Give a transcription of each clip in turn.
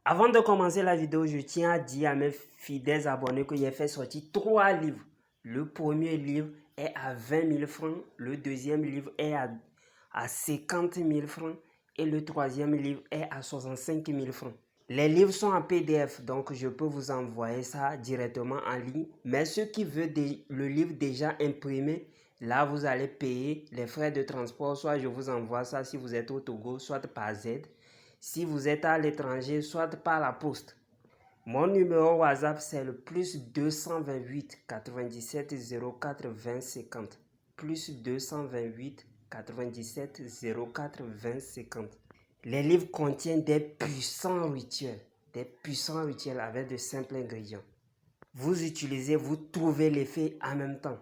Avant de commencer la vidéo, je tiens à dire à mes fidèles abonnés que j'ai fait sortir 3 livres. Le premier livre est à 20 000 francs, le deuxième livre est à 50 000 francs et le troisième livre est à 65 000 francs. Les livres sont en PDF, donc je peux vous envoyer ça directement en ligne. Mais ceux qui veulent le livre déjà imprimé, là vous allez payer les frais de transport. Soit je vous envoie ça si vous êtes au Togo, soit par Z. Si vous êtes à l'étranger, soit par la poste. Mon numéro WhatsApp, c'est le plus 228 97 04 20 50. Plus 228 97 04 20 50. Les livres contiennent des puissants rituels avec de simples ingrédients. Vous utilisez, vous trouvez l'effet en même temps,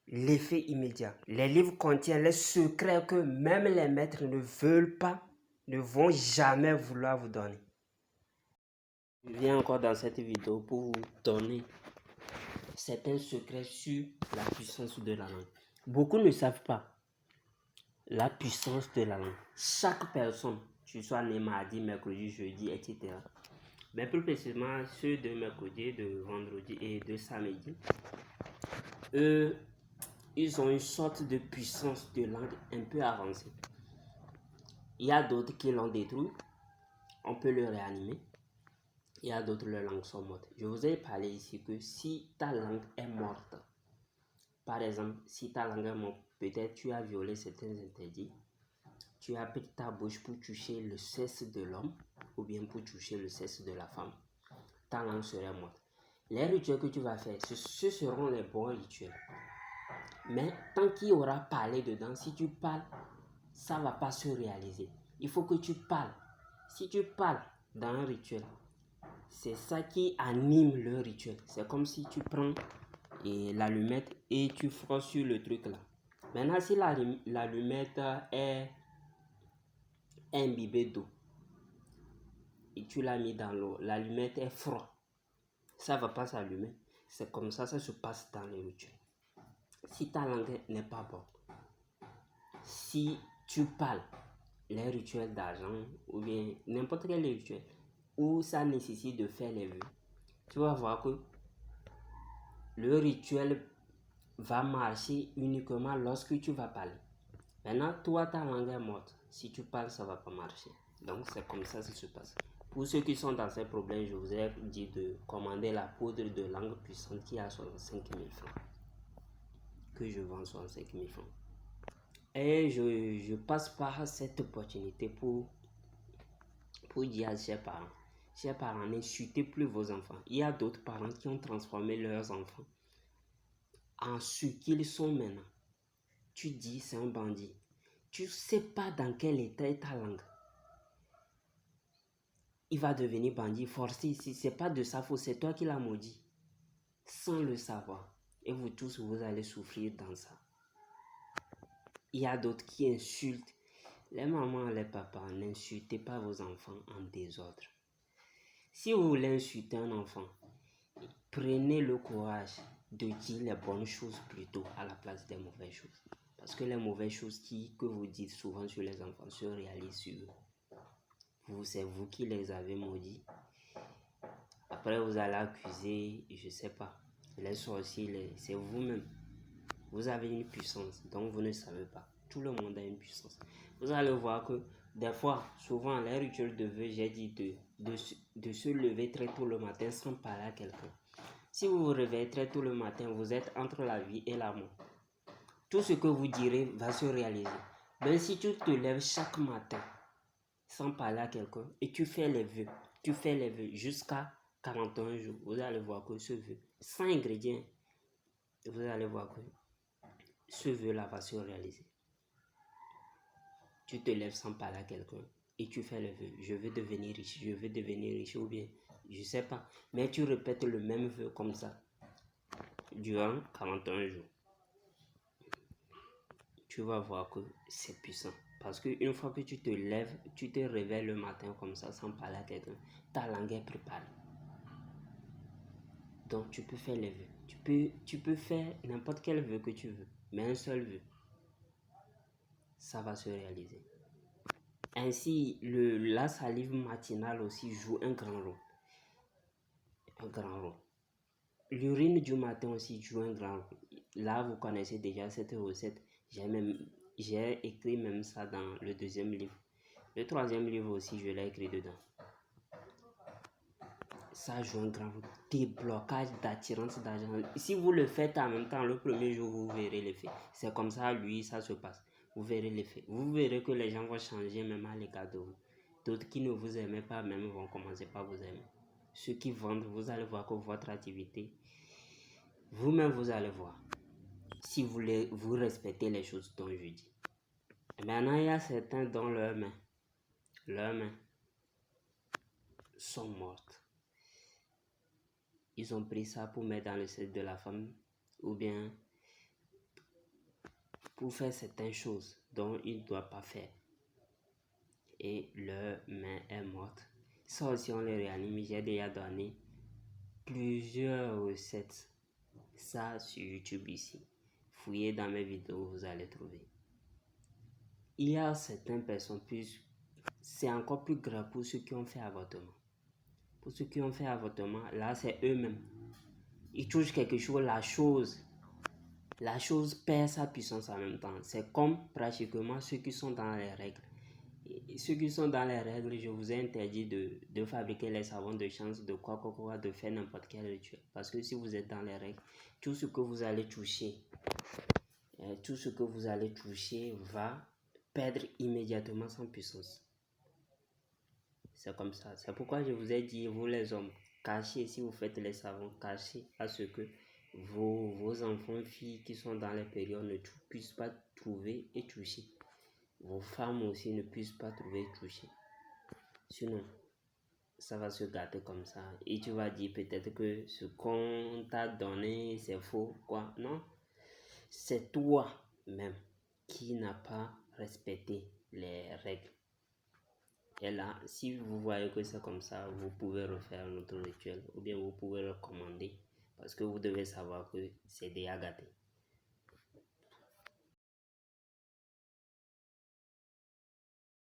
l'effet immédiat. Les livres contiennent les secrets que même les maîtres ne veulent pas, ne vont jamais vouloir vous donner. Je viens encore dans cette vidéo pour vous donner certains secrets sur la puissance de la langue. Beaucoup ne savent pas la puissance de la langue. Chaque personne, tu sois né mardi, mercredi, jeudi, etc. Mais plus précisément ceux de mercredi, de vendredi et de samedi, eux, ils ont une sorte de puissance de langue un peu avancée. Il y a d'autres qui l'ont détruit, on peut le réanimer. Il y a d'autres, leurs langues sont mortes. Je vous ai parlé ici que si ta langue est morte, par exemple, si ta langue est morte, peut-être tu as violé certains interdits, tu as pris ta bouche pour toucher le sexe de l'homme ou bien pour toucher le sexe de la femme, ta langue serait morte. Les rituels que tu vas faire, ce seront les bons rituels. Mais tant qu'il y aura parlé dedans, si tu parles, ça ne va pas se réaliser. Il faut que tu parles. Si tu parles dans un rituel, c'est ça qui anime le rituel. C'est comme si tu prends l'allumette et tu frosses sur le truc là. Maintenant, si l'allumette est imbibée d'eau et tu l'as mis dans l'eau, l'allumette est froide, ça ne va pas s'allumer. C'est comme ça se passe dans les rituels. Si ta langue n'est pas bonne, si tu parles, les rituels d'argent ou bien n'importe quel rituel où ça nécessite de faire les vœux, tu vas voir que le rituel va marcher uniquement lorsque tu vas parler. Maintenant, toi, ta langue est morte. Si tu parles, ça ne va pas marcher. Donc, c'est comme ça que ça se passe. Pour ceux qui sont dans ces problèmes, je vous ai dit de commander la poudre de langue puissante qui a 65 000 francs. Que je vends 65 000 francs. Et je passe par cette opportunité pour dire à chers parents, n'insultez plus vos enfants. Il y a d'autres parents qui ont transformé leurs enfants en ce qu'ils sont maintenant. Tu dis c'est un bandit. Tu ne sais pas dans quel état est ta langue. Il va devenir bandit forcé. Si ce n'est pas de sa faute, c'est toi qui l'as maudit. Sans le savoir. Et vous tous, vous allez souffrir dans ça. Il y a d'autres qui insultent. Les mamans, les papas, n'insultez pas vos enfants en désordre. Si vous voulez insulter un enfant, prenez le courage de dire les bonnes choses plutôt à la place des mauvaises choses. Parce que les mauvaises choses que vous dites souvent sur les enfants se réalisent sur eux. C'est vous qui les avez maudits. Après, vous allez accuser, je ne sais pas, les sorciers, c'est vous-même. Vous avez une puissance dont vous ne savez pas. Tout le monde a une puissance. Vous allez voir que des fois, souvent, les rituels de vœux, j'ai dit de se lever très tôt le matin sans parler à quelqu'un. Si vous vous réveillez très tôt le matin, vous êtes entre la vie et la mort. Tout ce que vous direz va se réaliser. Mais si tu te lèves chaque matin sans parler à quelqu'un et tu fais les vœux jusqu'à 41 jours, vous allez voir que ce vœu, sans ingrédients, vous allez voir que ce vœu-là va se réaliser. Tu te lèves sans parler à quelqu'un et tu fais le vœu, je veux devenir riche ou bien, je ne sais pas, mais tu répètes le même vœu comme ça durant 41 jours. Tu vas voir que c'est puissant. Parce qu'une fois que tu te lèves, tu te réveilles le matin comme ça sans parler à quelqu'un, ta langue est préparée. Donc tu peux faire les vœux. Tu peux faire n'importe quel vœu que tu veux, mais un seul vœu, ça va se réaliser. Ainsi, la salive matinale aussi joue un grand rôle. Un grand rôle. L'urine du matin aussi joue un grand rôle. Là, vous connaissez déjà cette recette. J'ai écrit même ça dans le deuxième livre. Le troisième livre aussi, je l'ai écrit dedans. Ça joue un grand rôle. Déblocage d'attirance d'argent. Si vous le faites en même temps, le premier jour, vous verrez l'effet. C'est comme ça, lui, ça se passe. Vous verrez l'effet. Vous verrez que les gens vont changer même à l'égard de vous. D'autres qui ne vous aimaient pas même vont commencer par vous aimer. Ceux qui vendent, vous allez voir que votre activité, vous-même, vous allez voir. Si vous respectez les choses dont je dis. Maintenant, il y a certains dont leurs mains sont mortes. Ils ont pris ça pour mettre dans le sexe de la femme ou bien pour faire certaines choses dont ils ne doivent pas faire. Et leur main est morte. Ça aussi, on les réanime. J'ai déjà donné plusieurs recettes. Ça sur YouTube ici. Fouillez dans mes vidéos, vous allez trouver. Il y a certaines personnes, c'est encore plus grave pour ceux qui ont fait avortement. Pour ceux qui ont fait avortement, là c'est eux-mêmes. Ils touchent quelque chose, la chose perd sa puissance en même temps. C'est comme pratiquement ceux qui sont dans les règles. Et ceux qui sont dans les règles, je vous ai interdit de fabriquer les savons de chance, de quoi, de faire n'importe quel rituel. Parce que si vous êtes dans les règles, tout ce que vous allez toucher, va perdre immédiatement son puissance. C'est comme ça. C'est pourquoi je vous ai dit, vous les hommes, cachez, si vous faites les savons, cachez à ce que vos enfants, filles qui sont dans les périodes ne puissent pas trouver et toucher. Vos femmes aussi ne puissent pas trouver et toucher. Sinon, ça va se gâter comme ça. Et tu vas dire peut-être que ce qu'on t'a donné, c'est faux. Quoi? Non. C'est toi-même qui n'as pas respecté les règles. Et là, si vous voyez que c'est comme ça, vous pouvez refaire un autre rituel ou bien vous pouvez le commander parce que vous devez savoir que c'est déjà gâté.